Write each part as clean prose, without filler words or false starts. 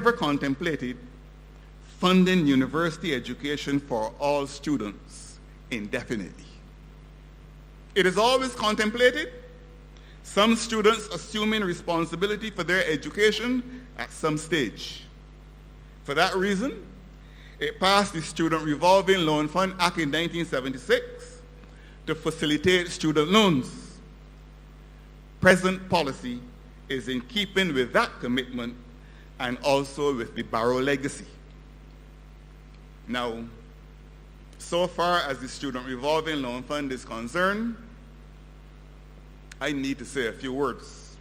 contemplated funding university education for all students indefinitely. It is always contemplated some students assuming responsibility for their education at some stage. For that reason, it passed the Student Revolving Loan Fund Act in 1976 to facilitate student loans. Present policy is in keeping with that commitment and also with the Barrow legacy. Now, so far as the Student Revolving Loan Fund is concerned, I need to say a few words.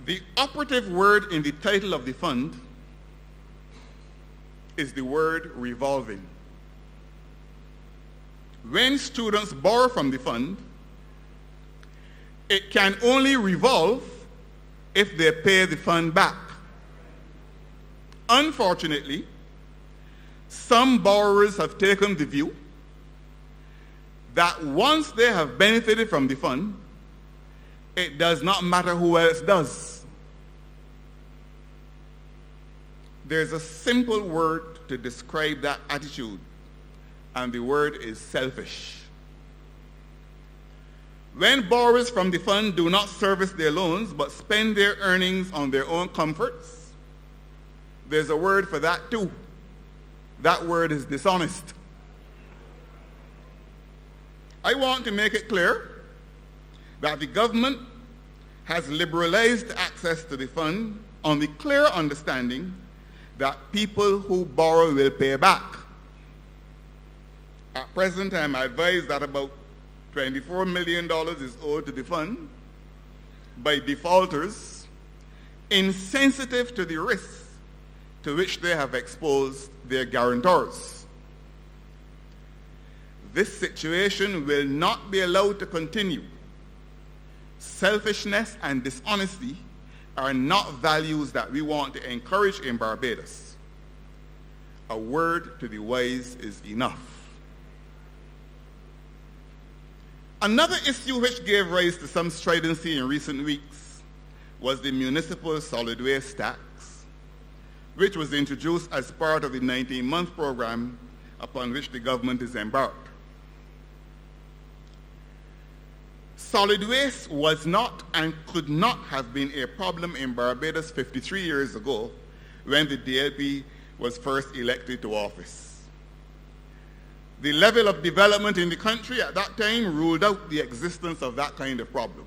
The operative word in the title of the fund is the word revolving. When students borrow from the fund, it can only revolve if they pay the fund back. Unfortunately, some borrowers have taken the view that once they have benefited from the fund, it does not matter who else does. There's a simple word to describe that attitude, and the word is selfish. When borrowers from the fund do not service their loans but spend their earnings on their own comforts, there's a word for that too. That word is dishonest. I want to make it clear that the government has liberalized access to the fund on the clear understanding that people who borrow will pay back. At present, I am advised that about $24 million is owed to the fund by defaulters insensitive to the risks to which they have exposed their guarantors. This situation will not be allowed to continue. Selfishness and dishonesty are not values that we want to encourage in Barbados. A word to the wise is enough. Another issue which gave rise to some stridency in recent weeks was the municipal solid waste tax, which was introduced as part of the 19-month program upon which the government is embarked. Solid waste was not and could not have been a problem in Barbados 53 years ago when the DLP was first elected to office. The level of development in the country at that time ruled out the existence of that kind of problem.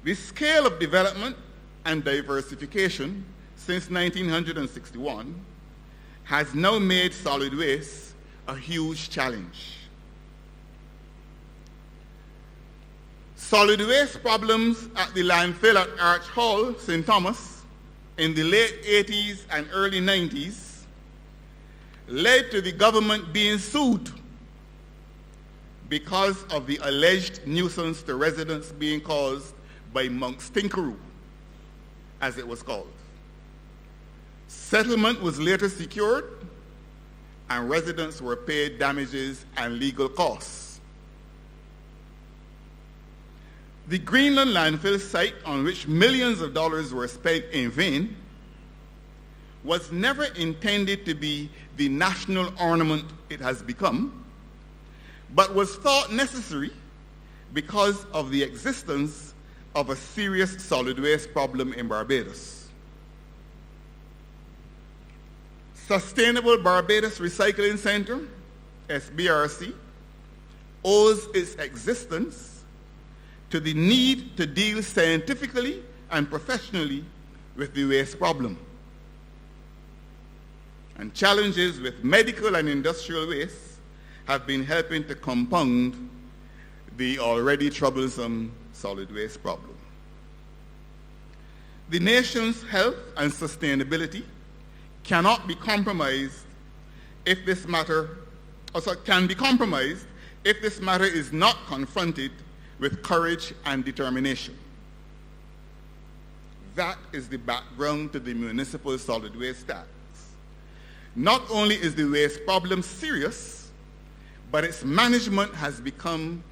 The scale of development and diversification since 1961 has now made solid waste a huge challenge. Solid waste problems at the landfill at Arch Hall, St. Thomas, in the late 80s and early 90s led to the government being sued because of the alleged nuisance to residents being caused by Mount Stinkaroo, as it was called. Settlement was later secured, and residents were paid damages and legal costs. The Greenland landfill site, on which millions of dollars were spent in vain, was never intended to be the national ornament it has become, but was thought necessary because of the existence of a serious solid waste problem in Barbados. Sustainable Barbados Recycling Center, SBRC, owes its existence to the need to deal scientifically and professionally with the waste problem. And challenges with medical and industrial waste have been helping to compound the already troublesome solid waste problem. The nation's health and sustainability cannot be compromised if this matter, can be compromised if this matter is not confronted with courage and determination. That is the background to the municipal solid waste tax. Not only is the waste problem serious, but its management has become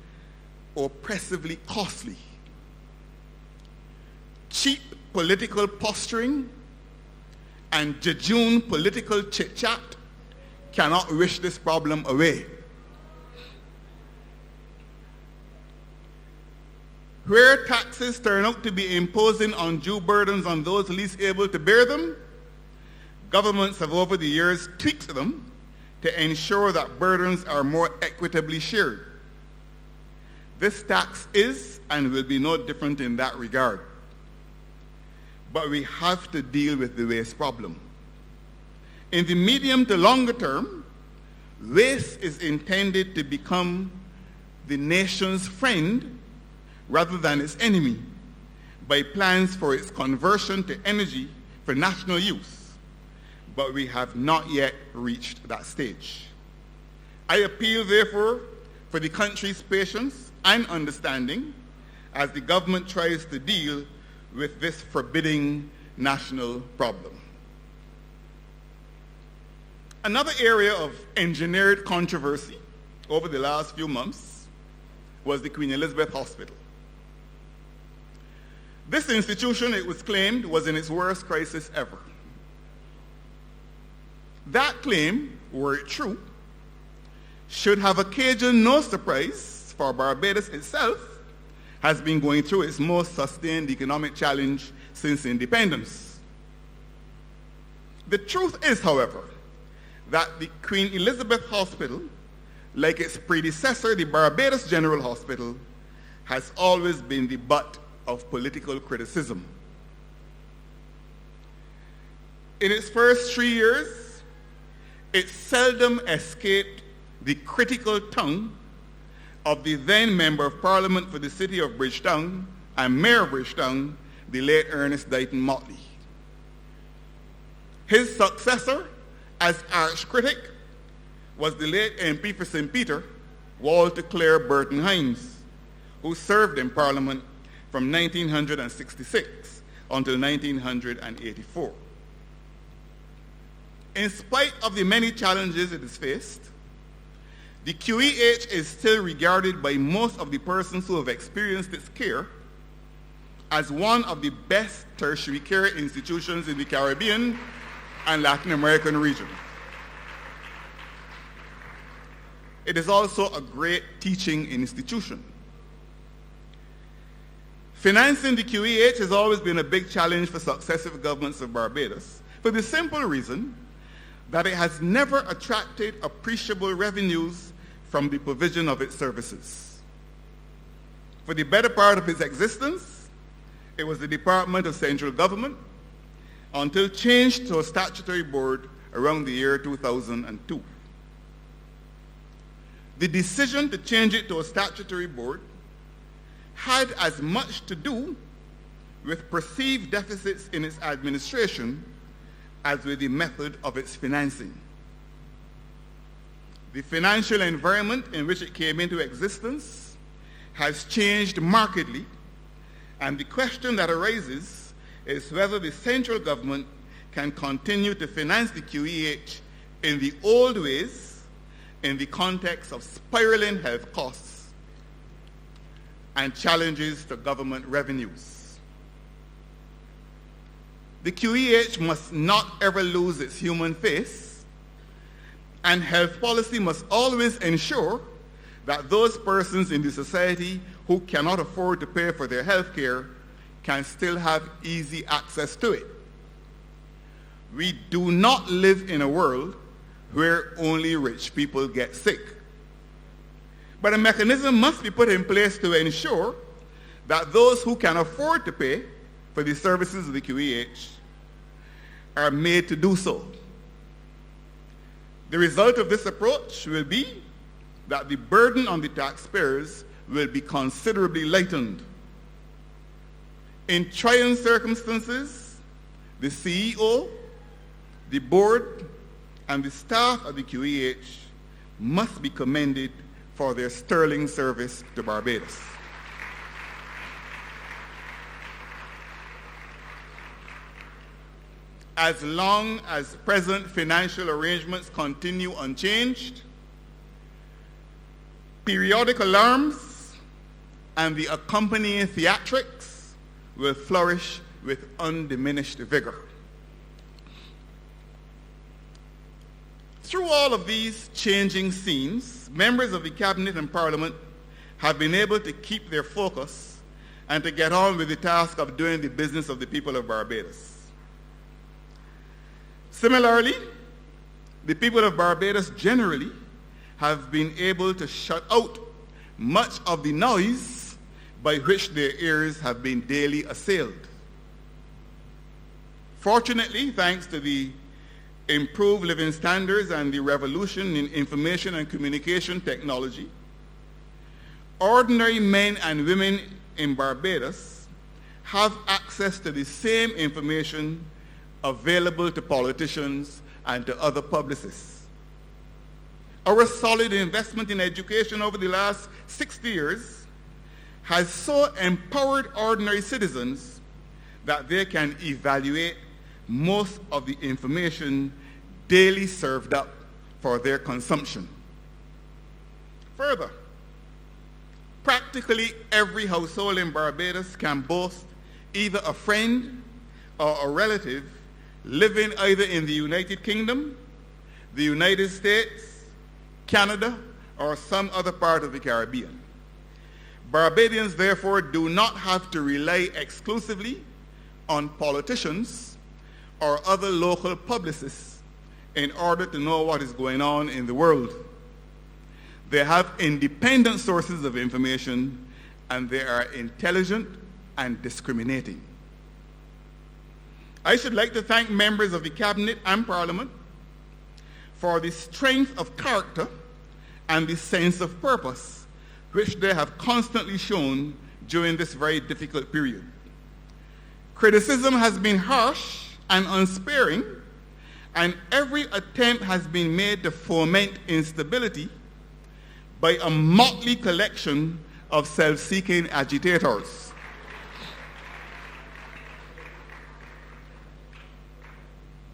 oppressively costly. cheap political posturing and jejune political chit-chat cannot wish this problem away. Where taxes turn out to be imposing undue burdens on those least able to bear them, governments have over the years tweaked them to ensure that burdens are more equitably shared. This tax is and will be no different in that regard. But we have to deal with the waste problem. In the medium to longer term, waste is intended to become the nation's friend rather than its enemy by plans for its conversion to energy for national use. But we have not yet reached that stage. I appeal, therefore, for the country's patience and understanding as the government tries to deal with this forbidding national problem. Another area of engineered controversy over the last few months was the Queen Elizabeth Hospital. This institution, it was claimed, was in its worst crisis ever. That claim, were it true, should have occasioned no surprise, for Barbados itself has been going through its most sustained economic challenge since independence. The truth is, however, that the Queen Elizabeth Hospital, like its predecessor, the Barbados General Hospital, has always been the butt of political criticism. In its first 3 years, it seldom escaped the critical tongue of the then Member of Parliament for the City of Bridgetown and Mayor of Bridgetown, the late Ernest Dighton Motley. His successor as arch-critic was the late MP for St. Peter, Walter Clare Burton Hines, who served in Parliament from 1966 until 1984. In spite of the many challenges it has faced, the QEH is still regarded by most of the persons who have experienced its care as one of the best tertiary care institutions in the Caribbean and Latin American region. It is also a great teaching institution. Financing the QEH has always been a big challenge for successive governments of Barbados for the simple reason that it has never attracted appreciable revenues from the provision of its services. For the better part of its existence, it was the Department of Central Government until changed to a statutory board around the year 2002. The decision to change it to a statutory board had as much to do with perceived deficits in its administration as with the method of its financing. The financial environment in which it came into existence has changed markedly, and the question that arises is whether the central government can continue to finance the QEH in the old ways in the context of spiraling health costs and challenges to government revenues. The QEH must not ever lose its human face, and health policy must always ensure that those persons in the society who cannot afford to pay for their health care can still have easy access to it. We do not live in a world where only rich people get sick. But a mechanism must be put in place to ensure that those who can afford to pay for the services of the QEH are made to do so. The result of this approach will be that the burden on the taxpayers will be considerably lightened. In trying circumstances, the CEO, the board, and the staff of the QEH must be commended for their sterling service to Barbados. As long as present financial arrangements continue unchanged, periodic alarms and the accompanying theatrics will flourish with undiminished vigor. Through all of these changing scenes, members of the Cabinet and Parliament have been able to keep their focus and to get on with the task of doing the business of the people of Barbados. Similarly, the people of Barbados generally have been able to shut out much of the noise by which their ears have been daily assailed. Fortunately, thanks to the improved living standards and the revolution in information and communication technology, ordinary men and women in Barbados have access to the same information available to politicians and to other publicists. Our solid investment in education over the last 60 years has so empowered ordinary citizens that they can evaluate most of the information daily served up for their consumption. Further, practically every household in Barbados can boast either a friend or a relative living either in the United Kingdom, the United States, Canada, or some other part of the Caribbean. Barbadians, therefore, do not have to rely exclusively on politicians or other local publicists in order to know what is going on in the world. They have independent sources of information, and they are intelligent and discriminating. I should like to thank members of the Cabinet and Parliament for the strength of character and the sense of purpose which they have constantly shown during this very difficult period. Criticism has been harsh and unsparing, and every attempt has been made to foment instability by a motley collection of self-seeking agitators.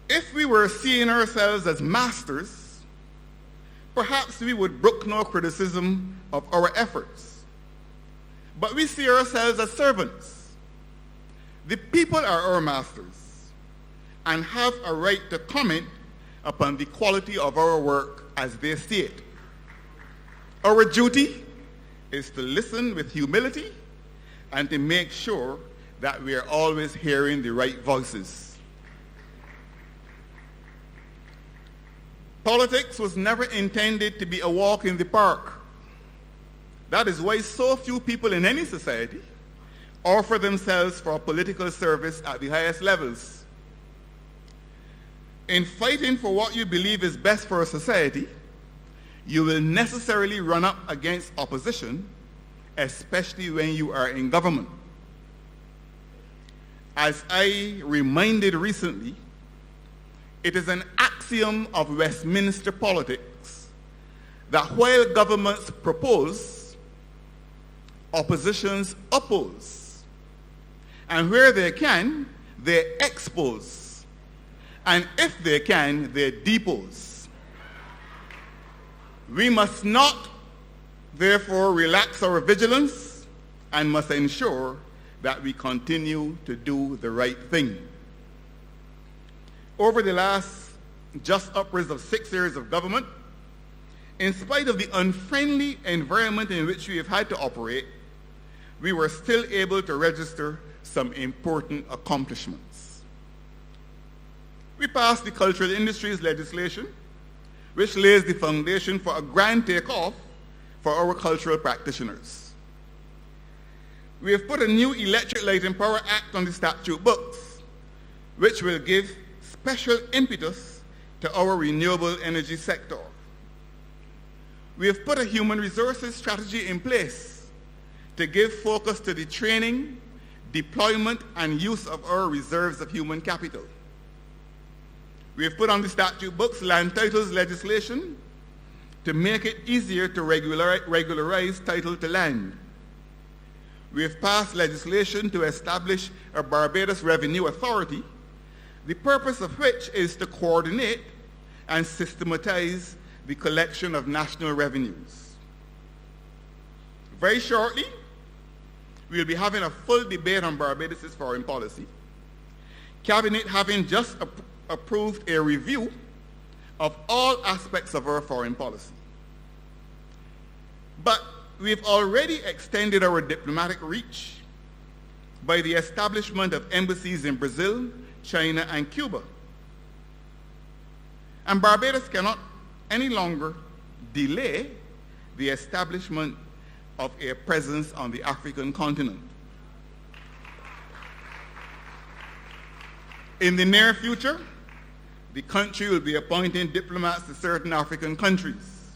If we were seeing ourselves as masters, perhaps we would brook no criticism of our efforts. But we see ourselves as servants. The people are our masters and have a right to comment upon the quality of our work as they see it. Our duty is to listen with humility and to make sure that we are always hearing the right voices. Politics was never intended to be a walk in the park. That is why so few people in any society offer themselves for political service at the highest levels. In fighting for what you believe is best for a society, you will necessarily run up against opposition, especially when you are in government. As I reminded recently, it is an axiom of Westminster politics that while governments propose, oppositions oppose. And where they can, they expose. And if they can, they depose. We must not, therefore, relax our vigilance and must ensure that we continue to do the right thing. Over the last just upwards of 6 years of government, in spite of the unfriendly environment in which we have had to operate, we were still able to register some important accomplishments. We passed the cultural industries legislation, which lays the foundation for a grand takeoff for our cultural practitioners. We have put a new Electric Light and Power Act on the statute books, which will give special impetus to our renewable energy sector. We have put a human resources strategy in place to give focus to the training, deployment, and use of our reserves of human capital. We have put on the statute books land titles legislation to make it easier to regularize title to land. We have passed legislation to establish a Barbados Revenue Authority, the purpose of which is to coordinate and systematize the collection of national revenues. Very shortly, we'll be having a full debate on Barbados' foreign policy, Cabinet having just approved a review of all aspects of our foreign policy. But we've already extended our diplomatic reach by the establishment of embassies in Brazil, China, and Cuba. And Barbados cannot any longer delay the establishment of a presence on the African continent. In the near future, the country will be appointing diplomats to certain African countries.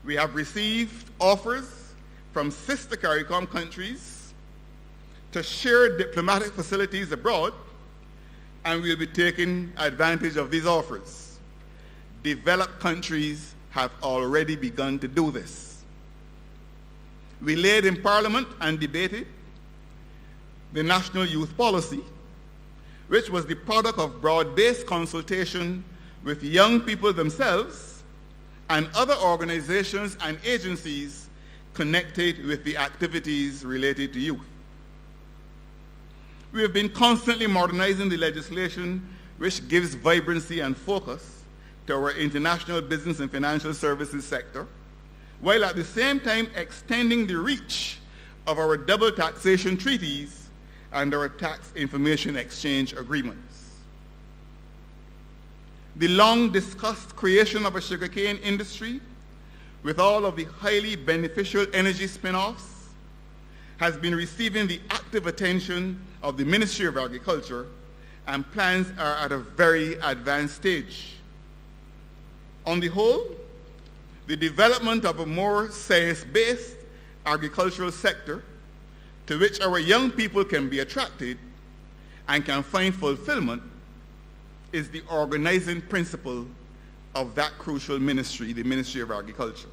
We have received offers from sister CARICOM countries to share diplomatic facilities abroad, and we'll be taking advantage of these offers. Developed countries have already begun to do this. We laid in Parliament and debated the National Youth Policy, which was the product of broad-based consultation with young people themselves and other organizations and agencies connected with the activities related to youth. We have been constantly modernizing the legislation which gives vibrancy and focus to our international business and financial services sector, while at the same time extending the reach of our double taxation treaties and our tax information exchange agreements. The long-discussed creation of a sugarcane industry with all of the highly beneficial energy spin-offs has been receiving the active attention of the Ministry of Agriculture, and plans are at a very advanced stage. On the whole, the development of a more science-based agricultural sector to which our young people can be attracted and can find fulfillment is the organizing principle of that crucial ministry, the Ministry of Agriculture.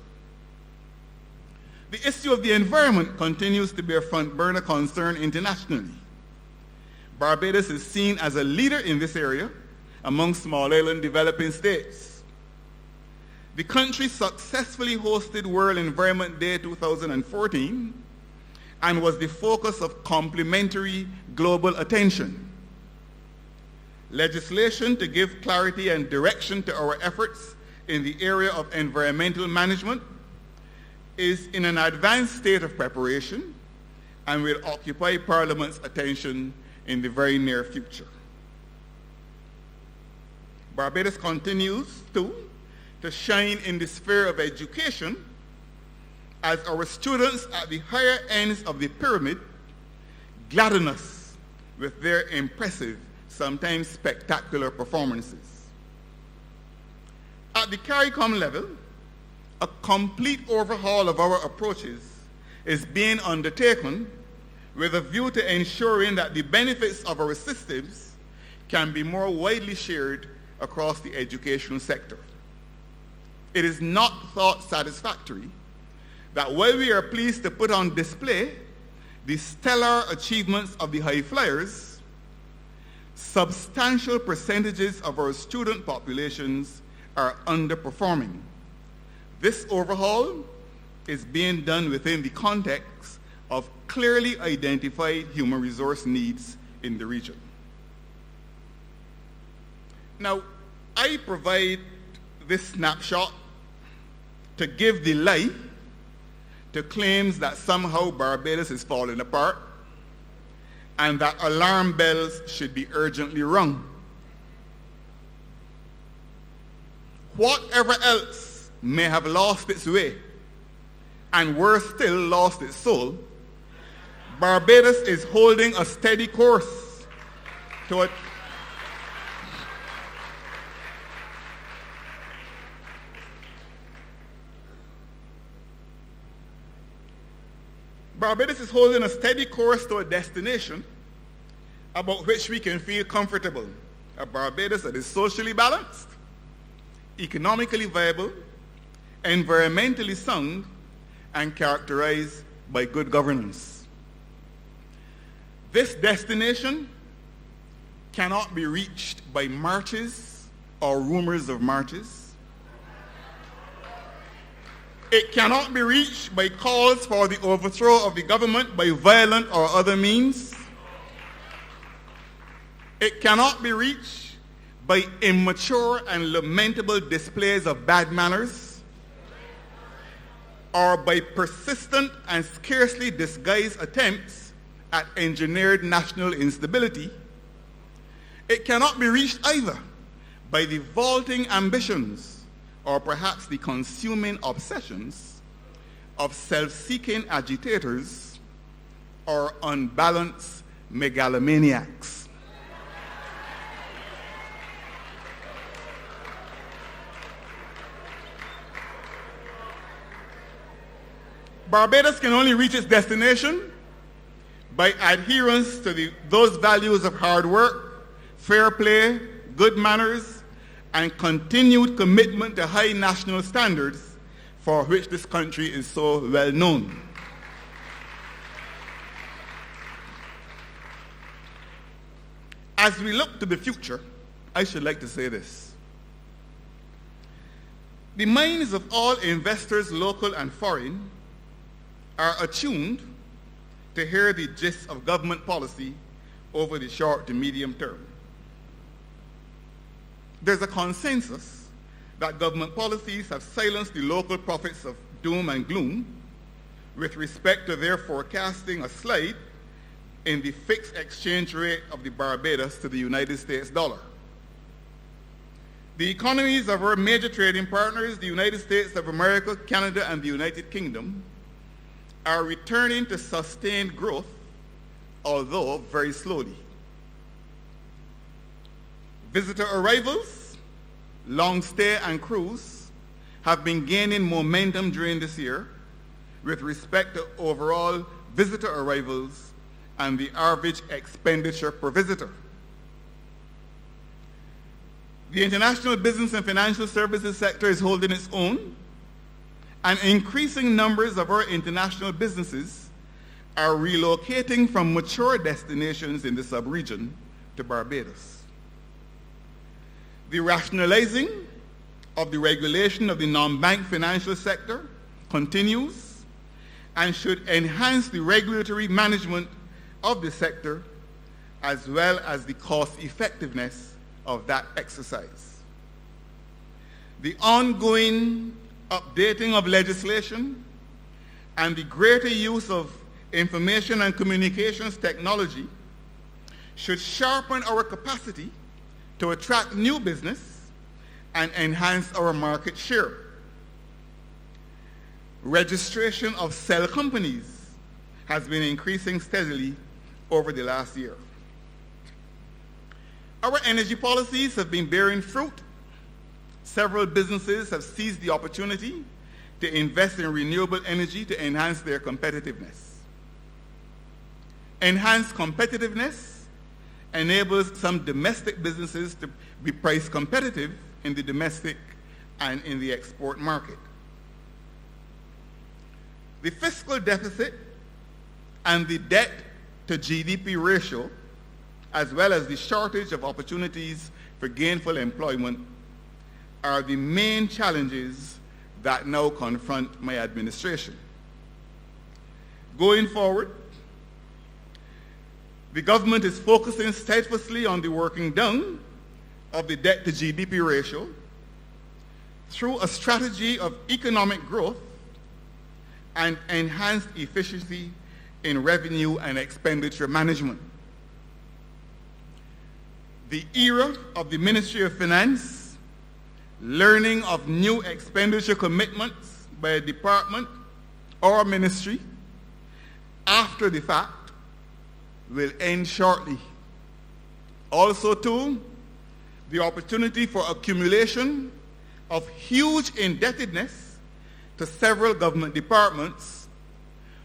The issue of the environment continues to be a front-burner concern internationally. Barbados is seen as a leader in this area among small island developing states. The country successfully hosted World Environment Day 2014 and was the focus of complementary global attention. Legislation to give clarity and direction to our efforts in the area of environmental management is in an advanced state of preparation and will occupy Parliament's attention in the very near future. Barbados continues to shine in the sphere of education as our students at the higher ends of the pyramid gladden us with their impressive, sometimes spectacular performances. At the CARICOM level, a complete overhaul of our approaches is being undertaken with a view to ensuring that the benefits of our systems can be more widely shared across the educational sector. It is not thought satisfactory that while we are pleased to put on display the stellar achievements of the high flyers, substantial percentages of our student populations are underperforming. This overhaul is being done within the context of clearly identified human resource needs in the region. Now, I provide this snapshot to give the lie to claims that somehow Barbados is falling apart and that alarm bells should be urgently rung. Whatever else may have lost its way and worse still lost its soul, Barbados is holding a steady course toward Barbados is holding a steady course to a destination about which we can feel comfortable. A Barbados that is socially balanced, economically viable, environmentally sound, and characterized by good governance. This destination cannot be reached by marches or rumors of marches. It cannot be reached by calls for the overthrow of the government by violent or other means. It cannot be reached by immature and lamentable displays of bad manners or by persistent and scarcely disguised attempts at engineered national instability. It cannot be reached either by the vaulting ambitions or perhaps the consuming obsessions of self-seeking agitators or unbalanced megalomaniacs. Barbados can only reach its destination by adherence to those values of hard work, fair play, good manners, and continued commitment to high national standards for which this country is so well known. As we look to the future, I should like to say this. The minds of all investors, local and foreign, are attuned to hear the gist of government policy over the short to medium term. There's a consensus that government policies have silenced the local prophets of doom and gloom with respect to their forecasting a slide in the fixed exchange rate of the Barbados to the United States dollar. The economies of our major trading partners, the United States of America, Canada, and the United Kingdom, are returning to sustained growth, although very slowly. Visitor arrivals, long stay and cruise have been gaining momentum during this year with respect to overall visitor arrivals and the average expenditure per visitor. The international business and financial services sector is holding its own, and increasing numbers of our international businesses are relocating from mature destinations in the sub-region to Barbados. The rationalizing of the regulation of the non-bank financial sector continues and should enhance the regulatory management of the sector as well as the cost effectiveness of that exercise. The ongoing updating of legislation and the greater use of information and communications technology should sharpen our capacity to attract new business and enhance our market share. Registration of cell companies has been increasing steadily over the last year. Our energy policies have been bearing fruit. Several businesses have seized the opportunity to invest in renewable energy to enhance their competitiveness. Enhanced competitiveness enables some domestic businesses to be price competitive in the domestic and in the export market. The fiscal deficit and the debt to GDP ratio, as well as the shortage of opportunities for gainful employment, are the main challenges that now confront my administration. Going forward, the government is focusing steadfastly on the working down of the debt to GDP ratio through a strategy of economic growth and enhanced efficiency in revenue and expenditure management. The era of the Ministry of Finance, learning of new expenditure commitments by a department or ministry after the fact will end shortly. Also, too, the opportunity for accumulation of huge indebtedness to several government departments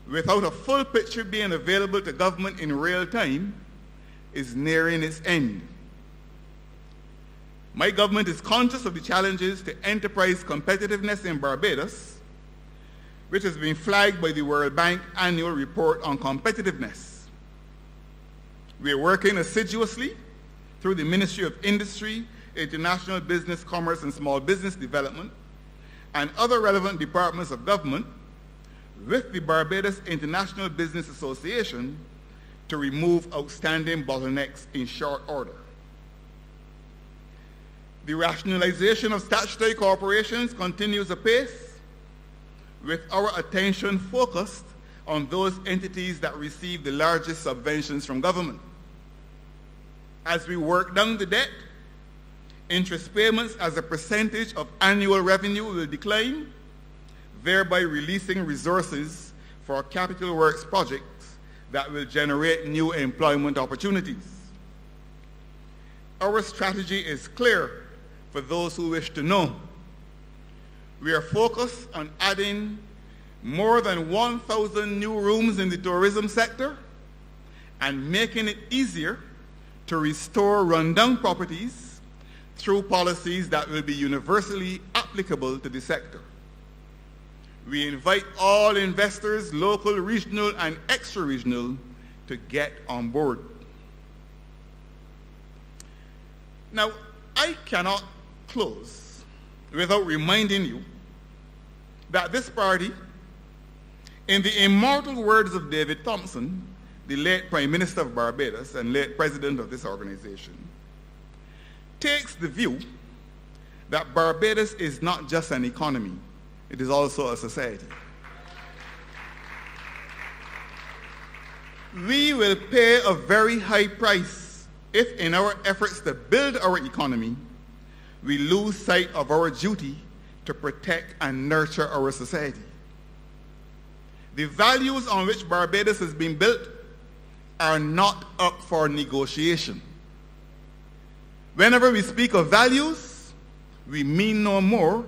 without a full picture being available to government in real time is nearing its end. My government is conscious of the challenges to enterprise competitiveness in Barbados, which has been flagged by the World Bank Annual Report on Competitiveness. We are working assiduously through the Ministry of Industry, International Business, Commerce, and Small Business Development, and other relevant departments of government with the Barbados International Business Association to remove outstanding bottlenecks in short order. The rationalization of statutory corporations continues apace, with our attention focused on those entities that receive the largest subventions from government. As we work down the debt, interest payments as a percentage of annual revenue will decline, thereby releasing resources for capital works projects that will generate new employment opportunities. Our strategy is clear for those who wish to know. We are focused on adding more than 1,000 new rooms in the tourism sector and making it easier to restore rundown properties through policies that will be universally applicable to the sector. We invite all investors, local, regional, and extra-regional, to get on board. Now, I cannot close without reminding you that this party, in the immortal words of David Thompson, the late Prime Minister of Barbados and late President of this organization, takes the view that Barbados is not just an economy, it is also a society. We will pay a very high price if, in our efforts to build our economy, we lose sight of our duty to protect and nurture our society. The values on which Barbados has been built are not up for negotiation. Whenever we speak of values, we mean no more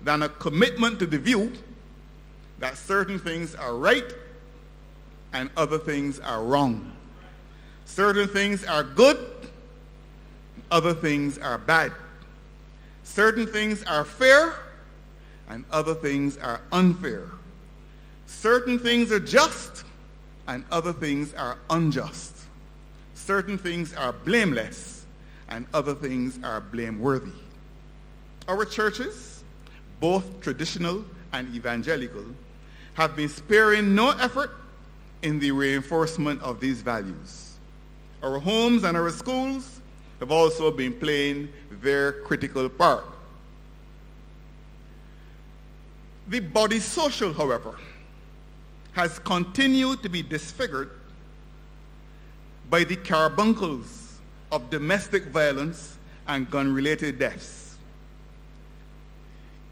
than a commitment to the view that certain things are right and other things are wrong. Certain things are good, other things are bad. Certain things are fair and other things are unfair. Certain things are just and other things are unjust. Certain things are blameless and other things are blameworthy. Our churches, both traditional and evangelical, have been sparing no effort in the reinforcement of these values. Our homes and our schools have also been playing their critical part. The body social, however, has continued to be disfigured by the carbuncles of domestic violence and gun-related deaths.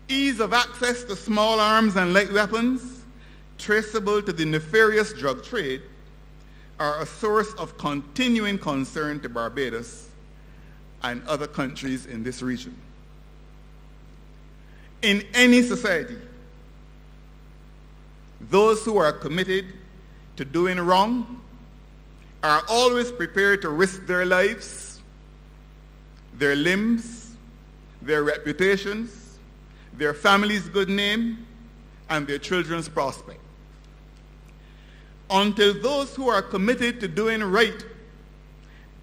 Ease of access to small arms and light weapons, traceable to the nefarious drug trade, are a source of continuing concern to Barbados and other countries in this region. In any society, those who are committed to doing wrong are always prepared to risk their lives, their limbs, their reputations, their family's good name, and their children's prospect. Until those who are committed to doing right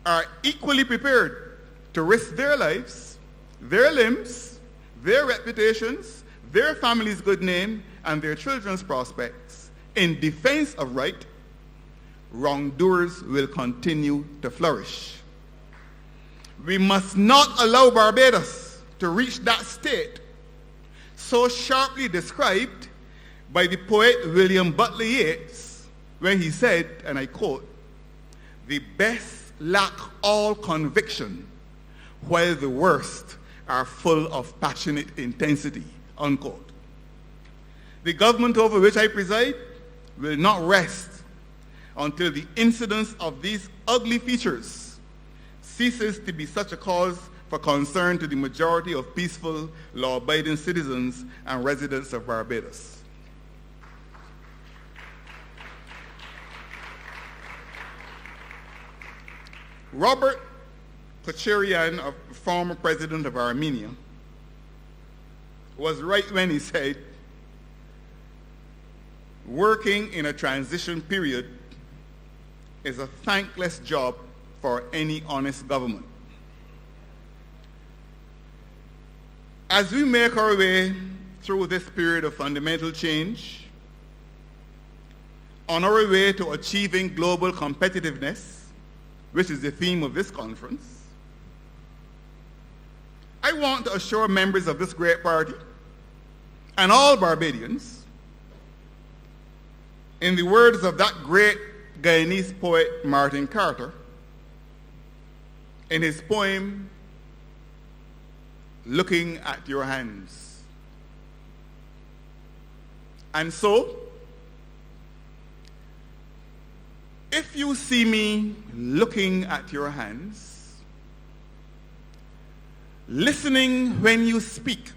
are equally prepared to risk their lives, their limbs, their reputations, their family's good name, and their children's prospects in defense of right, wrongdoers will continue to flourish. We must not allow Barbados to reach that state so sharply described by the poet William Butler Yeats when he said, and I quote, "The best lack all conviction, while the worst are full of passionate intensity," unquote. The government over which I preside will not rest until the incidence of these ugly features ceases to be such a cause for concern to the majority of peaceful, law-abiding citizens and residents of Barbados. Robert Kocharian, a former president of Armenia, was right when he said, "Working in a transition period is a thankless job for any honest government." As we make our way through this period of fundamental change, on our way to achieving global competitiveness, which is the theme of this conference, I want to assure members of this great party and all Barbadians, in the words of that great Guyanese poet Martin Carter, in his poem, Looking at Your Hands. And so, if you see me looking at your hands, listening when you speak,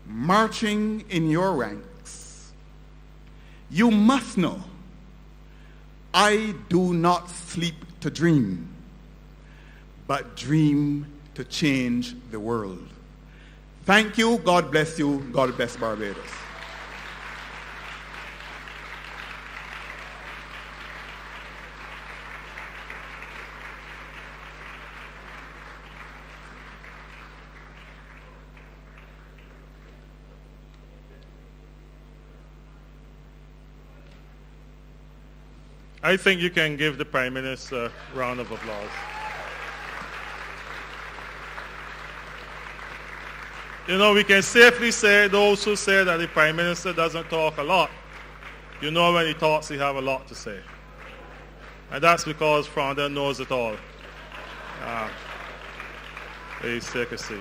marching in your ranks, you must know I do not sleep to dream, but dream to change the world. Thank you. God bless you. God bless Barbados. I think you can give the Prime Minister a round of applause. You know, we can safely say, those who say that the Prime Minister doesn't talk a lot, you know when he talks, he have a lot to say. And that's because Freundel knows it all. Please take a seat.